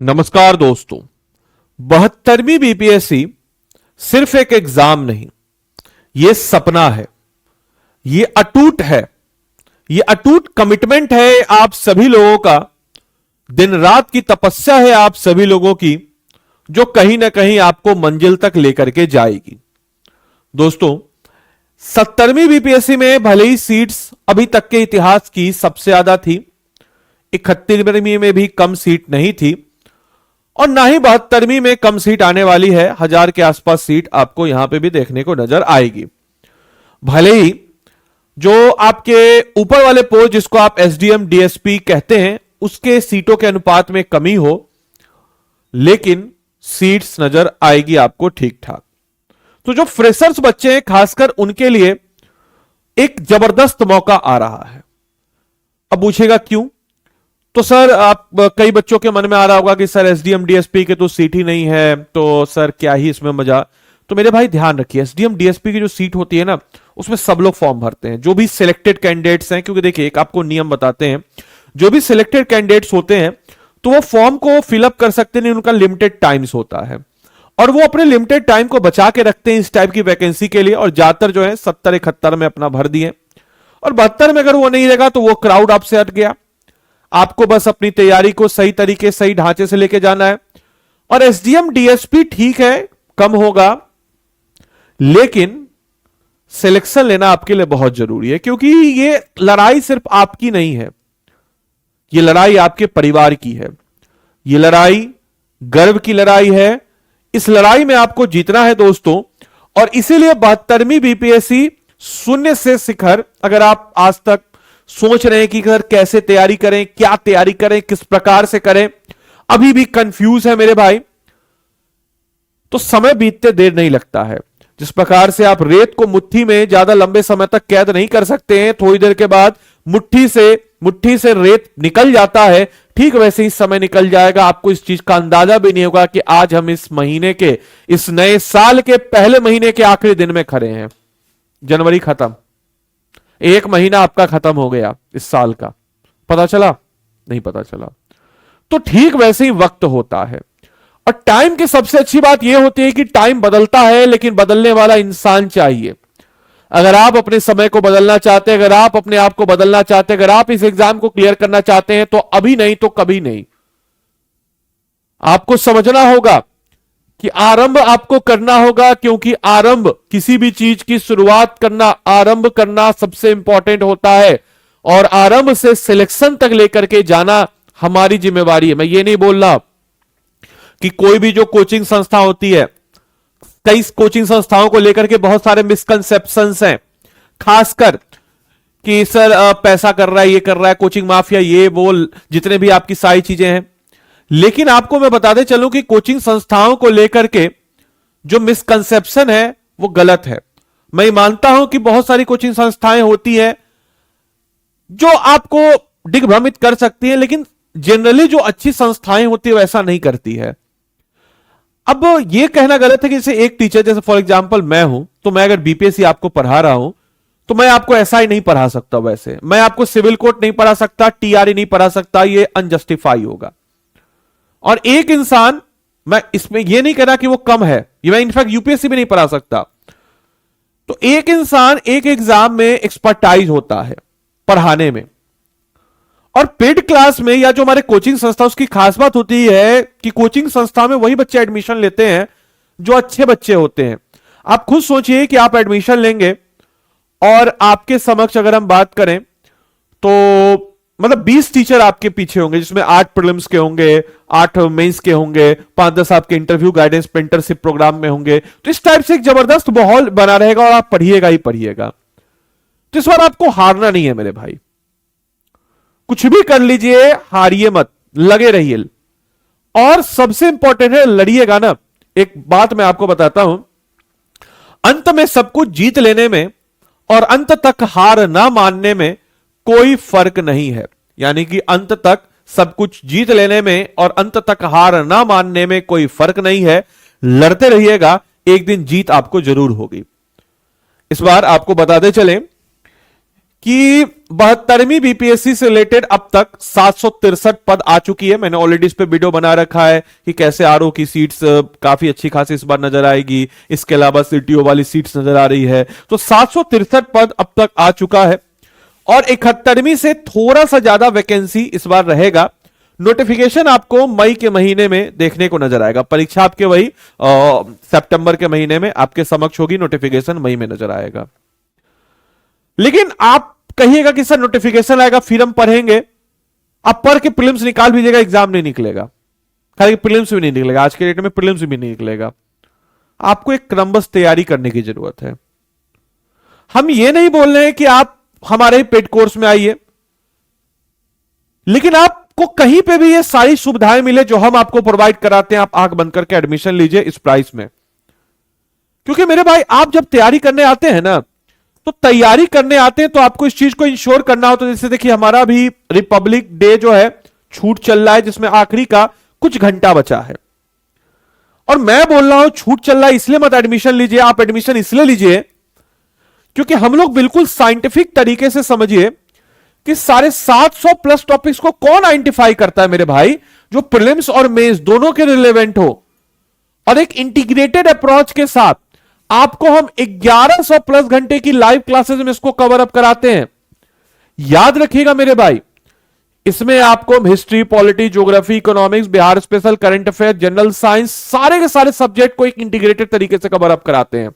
नमस्कार दोस्तों। 72वीं बीपीएससी सिर्फ एक एग्जाम नहीं, यह सपना है, यह अटूट है, यह अटूट कमिटमेंट है आप सभी लोगों का, दिन रात की तपस्या है आप सभी लोगों की, जो कहीं ना कहीं आपको मंजिल तक लेकर के जाएगी। दोस्तों, 70वीं बीपीएससी में भले ही सीट्स अभी तक के इतिहास की सबसे ज्यादा थी, 71वीं में भी कम सीट नहीं थी और ना ही 72वीं में कम सीट आने वाली है। 1000 के आसपास सीट आपको यहां पे भी देखने को नजर आएगी। भले ही जो आपके ऊपर वाले पोस्ट जिसको आप एसडीएम डीएसपी कहते हैं उसके सीटों के अनुपात में कमी हो, लेकिन सीट्स नजर आएगी आपको ठीक ठाक। तो जो फ्रेशर्स बच्चे हैं खासकर उनके लिए एक जबरदस्त मौका आ रहा है। अब पूछेगा क्यों? तो सर, आप कई बच्चों के मन में आ रहा होगा कि सर एसडीएम डीएसपी के तो सीट ही नहीं है, तो सर क्या ही इसमें मजा। तो मेरे भाई ध्यान रखिए, एसडीएम डीएसपी की जो सीट होती है ना, उसमें सब लोग फॉर्म भरते हैं, जो भी सिलेक्टेड कैंडिडेट्स हैं। क्योंकि देखिए, एक आपको नियम बताते हैं, जो भी सिलेक्टेड कैंडिडेट्स होते हैं तो वो फॉर्म को फिलअप कर सकते नहीं, उनका लिमिटेड टाइम्स होता है और वो अपने लिमिटेड टाइम को बचा के रखते हैं इस टाइप की वैकेंसी के लिए। और ज्यादातर जो है 70-71 में अपना भर दिए और 72 में अगर वो नहीं रहेगा तो वो क्राउड आपसे हट गया। आपको बस अपनी तैयारी को सही तरीके सही ढांचे से लेके जाना है। और एसडीएम डीएसपी ठीक है, कम होगा, लेकिन सिलेक्शन लेना आपके लिए बहुत जरूरी है, क्योंकि ये लड़ाई सिर्फ आपकी नहीं है, ये लड़ाई आपके परिवार की है, ये लड़ाई गर्व की लड़ाई है। इस लड़ाई में आपको जीतना है दोस्तों। और इसीलिए 72वीं बीपीएससी शून्य से शिखर, अगर आप आज तक सोच रहे हैं कि सर कैसे तैयारी करें, क्या तैयारी करें, किस प्रकार से करें, अभी भी कंफ्यूज है मेरे भाई, तो समय बीतते देर नहीं लगता है। जिस प्रकार से आप रेत को मुट्ठी में ज्यादा लंबे समय तक कैद नहीं कर सकते हैं, थोड़ी देर के बाद मुट्ठी से रेत निकल जाता है, ठीक वैसे ही समय निकल जाएगा। आपको इस चीज का अंदाजा भी नहीं होगा कि आज हम इस महीने के, इस नए साल के पहले महीने के आखिरी दिन में खड़े हैं। जनवरी खत्म, एक महीना आपका खत्म हो गया इस साल का, पता चला? नहीं पता चला। तो ठीक वैसे ही वक्त होता है। और टाइम की सबसे अच्छी बात यह होती है कि टाइम बदलता है, लेकिन बदलने वाला इंसान चाहिए। अगर आप अपने समय को बदलना चाहते हैं, अगर आप अपने आप को बदलना चाहते हैं, अगर आप इस एग्जाम को क्लियर करना चाहते हैं, तो अभी नहीं तो कभी नहीं। आपको समझना होगा कि आरंभ आपको करना होगा, क्योंकि आरंभ, किसी भी चीज की शुरुआत करना, आरंभ करना सबसे इंपॉर्टेंट होता है। और आरंभ से सिलेक्शन तक लेकर के जाना हमारी जिम्मेवारी है। मैं ये नहीं बोल रहा कि कोई भी जो कोचिंग संस्था होती है, कई कोचिंग संस्थाओं को लेकर के बहुत सारे मिसकंसेप्शंस हैं, खासकर कि सर पैसा कर रहा है, ये कर रहा है, कोचिंग माफिया, ये वो जितने भी आपकी सारी चीजें हैं। लेकिन आपको मैं बताते चलूं कि कोचिंग संस्थाओं को लेकर के जो मिसकंसेप्शन है वो गलत है। मैं मानता हूं कि बहुत सारी कोचिंग संस्थाएं होती हैं जो आपको दिग्भ्रमित कर सकती हैं, लेकिन जनरली जो अच्छी संस्थाएं होती है वैसा नहीं करती है। अब यह कहना गलत है कि जैसे एक टीचर, जैसे फॉर एग्जांपल मैं हूं, तो मैं अगर बीपीएससी आपको पढ़ा रहा हूं तो मैं आपको ऐसा ही नहीं पढ़ा सकता, वैसे मैं आपको सिविल कोड नहीं पढ़ा सकता, टीआरई नहीं पढ़ा सकता, ये अनजस्टिफाई होगा। और एक इंसान, मैं इसमें यह नहीं कह रहा कि वो कम है, ये मैं इनफैक्ट यूपीएससी भी नहीं पढ़ा सकता। तो एक इंसान एक एग्जाम में एक्सपर्टाइज होता है पढ़ाने में, और पेड क्लास में या जो हमारे कोचिंग संस्था, उसकी खास बात होती है कि कोचिंग संस्था में वही बच्चे एडमिशन लेते हैं जो अच्छे बच्चे होते हैं। आप खुद सोचिए कि आप एडमिशन लेंगे और आपके समक्ष अगर हम बात करें तो मतलब 20 टीचर आपके पीछे होंगे, जिसमें 8 प्रीलिम्स के होंगे, 8 मेंस के होंगे, 5-10 आपके इंटरव्यू गाइडेंस पेंटरशिप प्रोग्राम में होंगे। तो इस टाइप से एक जबरदस्त माहौल बना रहेगा और आप पढ़िएगा ही पढ़िएगा। तो इस बार आपको हारना नहीं है मेरे भाई, कुछ भी कर लीजिए, हारिए मत, लगे रहिए। और सबसे इंपॉर्टेंट है, लड़िएगा ना। एक बात मैं आपको बताता हूं, अंत में सब कुछ जीत लेने में और अंत तक हार ना मानने में कोई फर्क नहीं है। यानी कि अंत तक सब कुछ जीत लेने में और अंत तक हार ना मानने में कोई फर्क नहीं है। लड़ते रहिएगा, एक दिन जीत आपको जरूर होगी। इस बार आपको बताते चलें कि 72वीं बीपीएससी से रिलेटेड अब तक 763 पद आ चुकी है। मैंने ऑलरेडी इस पे वीडियो बना रखा है कि कैसे आरओ की सीट्स काफी अच्छी खासी इस बार नजर आएगी, इसके अलावा सीटीओ वाली सीट्स नजर आ रही है। तो 763 पद अब तक आ चुका है और 71वीं से थोड़ा सा ज्यादा वैकेंसी इस बार रहेगा। नोटिफिकेशन आपको मई के महीने में देखने को नजर आएगा। परीक्षा आपके वही सितंबर के महीने में आपके समक्ष होगी, नोटिफिकेशन मई में नजर आएगा। लेकिन आप कहिएगा कि सर नोटिफिकेशन आएगा फिर हम पढ़ेंगे, आप पढ़ के प्रीलिम्स निकाल भीजिएगा, एग्जाम नहीं निकलेगा। खाली प्रीलिम्स भी नहीं निकलेगा, आज के डेट में प्रीलिम्स भी नहीं निकलेगा। आपको एक क्रमबद्ध तैयारी करने की जरूरत है। हम ये नहीं बोल रहे हैं कि आप हमारे ही पेड कोर्स में आइए, लेकिन आपको कहीं पे भी ये सारी सुविधाएं मिले जो हम आपको प्रोवाइड कराते हैं, आप आंख बंद करके एडमिशन लीजिए इस प्राइस में। क्योंकि मेरे भाई आप जब तैयारी करने आते हैं ना, तो तैयारी करने आते हैं तो आपको इस चीज को इंश्योर करना हो। तो जैसे देखिए हमारा भी रिपब्लिक डे जो है छूट चल रहा है, जिसमें आखिरी का कुछ घंटा बचा है, और मैं बोल रहा हूं छूट चल रहा है इसलिए मत एडमिशन लीजिए, आप एडमिशन इसलिए लीजिए क्योंकि हम लोग बिल्कुल साइंटिफिक तरीके से समझिए कि सारे 700 प्लस टॉपिक्स को कौन आइडेंटिफाई करता है मेरे भाई, जो प्रीलिम्स और मेंस दोनों के रिलेवेंट हो, और एक इंटीग्रेटेड अप्रोच के साथ आपको हम 1100 प्लस घंटे की लाइव क्लासेस में इसको कवर अप कराते हैं। याद रखिएगा मेरे भाई, इसमें आपको history, polity, geography, economics, Bihar special, current affair, general science, सारे के सारे सब्जेक्ट को एक इंटीग्रेटेड तरीके से कवर अप कराते हैं।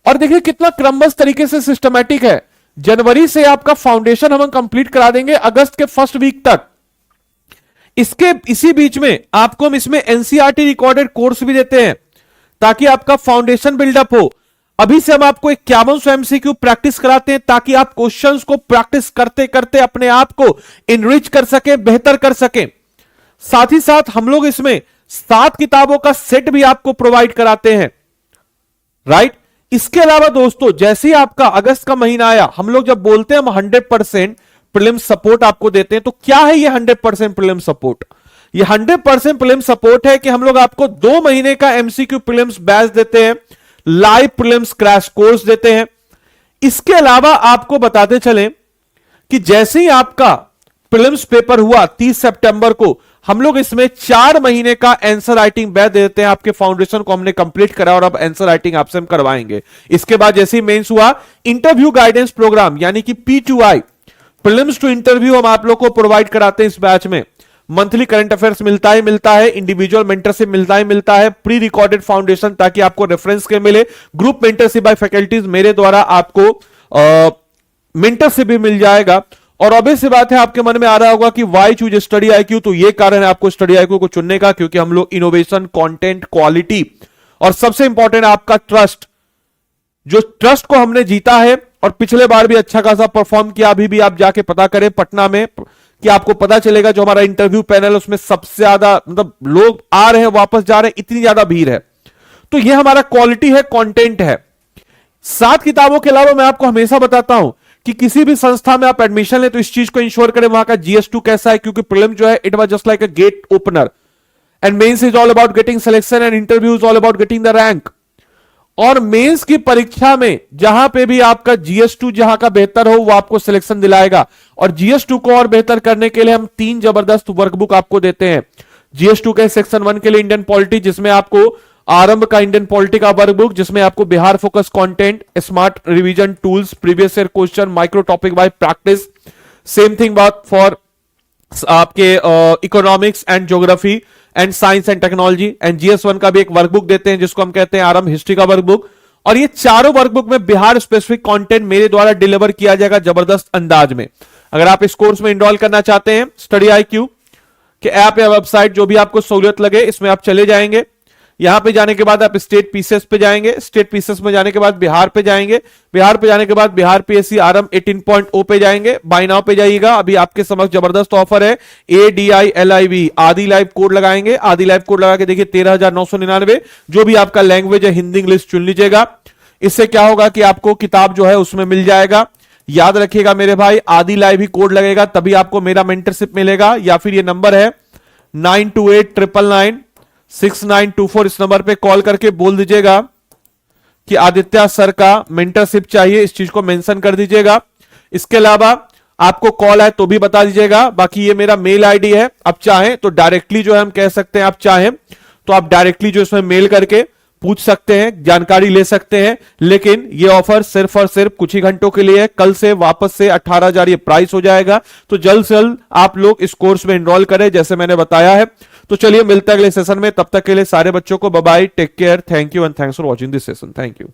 और देखिए कितना क्रमबद्ध तरीके से सिस्टमैटिक है। जनवरी से आपका फाउंडेशन हम कंप्लीट करा देंगे अगस्त के फर्स्ट वीक तक। इसी बीच में आपको हम इसमें एनसीईआरटी रिकॉर्डेड कोर्स भी देते हैं ताकि आपका फाउंडेशन बिल्डअप हो। अभी से हम आपको 51 एमसीक्यू प्रैक्टिस कराते हैं ताकि आप क्वेश्चंस को प्रैक्टिस करते करते अपने आप को इनरिच कर सके, बेहतर कर सके। साथ ही साथ हम लोग इसमें 7 किताबों का सेट भी आपको प्रोवाइड कराते हैं, राइट। इसके अलावा दोस्तों जैसे ही आपका अगस्त का महीना आया, हम लोग जब बोलते हैं हम 100% प्रीलिम सपोर्ट आपको देते हैं, तो क्या है ये 100% प्रीलिम सपोर्ट? ये 100% प्रीलिम सपोर्ट है कि हम लोग आपको 2 महीने का एमसीक्यू प्रीलिम्स बैच देते हैं, लाइव प्रीलिम्स क्रैश कोर्स देते हैं। इसके अलावा आपको बताते चलें कि जैसे ही आपका प्रीलिम्स पेपर हुआ 30 सितंबर को, हम लोग इसमें 4 महीने का आंसर राइटिंग बैच देते हैं। आपके फाउंडेशन को हमने कंप्लीट करा और अब आंसर राइटिंग आपसे हम करवाएंगे। इसके बाद जैसे ही मेंस हुआ, इंटरव्यू गाइडेंस प्रोग्राम यानी कि P2I, प्रीलिम्स टू इंटरव्यू, हम आप लोग को प्रोवाइड कराते हैं इस बैच में। मंथली करंट अफेयर्स मिलता ही मिलता है, इंडिविजुअल मेंटरशिप मिलता ही मिलता है, प्री रिकॉर्डेड फाउंडेशन ताकि आपको रेफरेंस के मिले, ग्रुप मेंटरशिप बाय फैकल्टीज मेरे द्वारा आपको मेंटरशिप भी मिल जाएगा। और ऑब्वियस सी बात है आपके मन में आ रहा होगा कि वाई चूज स्टडी आईक्यू, तो ये कारण है आपको स्टडी आईक्यू को चुनने का, क्योंकि हम लोग इनोवेशन, कंटेंट, क्वालिटी और सबसे इंपॉर्टेंट आपका ट्रस्ट, जो ट्रस्ट को हमने जीता है और पिछले बार भी अच्छा खासा परफॉर्म किया। अभी भी आप जाके पता करें पटना में कि आपको पता चलेगा जो हमारा इंटरव्यू पैनल, उसमें सबसे ज्यादा मतलब लोग आ रहे हैं, वापस जा रहे हैं, इतनी ज्यादा भीड़ है। तो ये हमारा क्वालिटी है, कंटेंट है। 7 किताबों के अलावा मैं आपको हमेशा बताता हूं कि किसी भी संस्था में आप एडमिशन ले तो इस चीज को इंश्योर करें वहां का GS2 कैसा है, क्योंकि प्रीलिम जो है it was just like a gate opener and mains is all about getting selection and interview is all about getting the rank. और मेंस की परीक्षा में जहां पे भी आपका GS2 जहां का बेहतर हो वो आपको सिलेक्शन दिलाएगा। और GS2 को और बेहतर करने के लिए हम 3 जबरदस्त वर्कबुक आपको देते हैं। GS2 के सेक्शन 1 के लिए इंडियन पॉलिटी, जिसमें आपको आरंभ का इंडियन पॉलिटी का वर्कबुक, जिसमें आपको Bihar focus content, smart revision tools, previous year question, micro topic by practice. Same thing बात फॉर आपके economics and geography and science and technology. And GS1 का भी एक वर्कबुक देते हैं जिसको हम कहते हैं आरंभ हिस्ट्री का वर्कबुक। और ये चारों वर्कबुक में बिहार स्पेसिफिक कंटेंट मेरे द्वारा डिलीवर किया जाएगा जबरदस्त अंदाज में। अगर आप इस कोर्स में इनरोल करना चाहते हैं, स्टडी आईक्यू के ऐप या वेबसाइट जो भी आपको सहूलियत लगे, इसमें आप चले जाएंगे। यहां पे जाने के बाद आप स्टेट पीसीएस पे जाएंगे, स्टेट पीसीएस में जाने के बाद बिहार पे जाएंगे, बिहार पे जाने के बाद बिहार PSC आरंभ 18.0 पे जाएंगे, बाय नाउ पे जाइएगा। अभी आपके समक्ष जबरदस्त ऑफर है, ADILIV आदि लाइव कोड लगाएंगे, आदि लाइव कोड लगा के देखिए 13,999। जो भी आपका लैंग्वेज है हिंदी इंग्लिश चुन लीजिएगा। इससे क्या होगा कि आपको किताब जो है उसमें मिल जाएगा। याद रखिएगा मेरे भाई, आदि लाइव ही कोड लगेगा तभी आपको मेरा मेंटरशिप मिलेगा, या फिर ये नंबर है 9289996924, इस नंबर पे कॉल करके बोल दीजिएगा कि आदित्य सर का मेंटरशिप चाहिए, इस चीज को मेंशन कर दीजिएगा। इसके अलावा आपको कॉल आए तो भी बता दीजिएगा। बाकी ये मेरा मेल आईडी है, आप चाहें तो डायरेक्टली जो है हम कह सकते हैं, आप चाहें तो आप डायरेक्टली जो इसमें मेल करके पूछ सकते हैं, जानकारी ले सकते हैं। लेकिन ये ऑफर सिर्फ और सिर्फ कुछ ही घंटों के लिए है। कल से वापस से 18,000 ये प्राइस हो जाएगा। तो जल्द से जल्द आप लोग इस कोर्स में एनरोल करें जैसे मैंने बताया है। तो चलिए मिलते हैं अगले सेशन में, तब तक के लिए सारे बच्चों को bye bye, take care, thank you and thanks for watching this session. Thank you.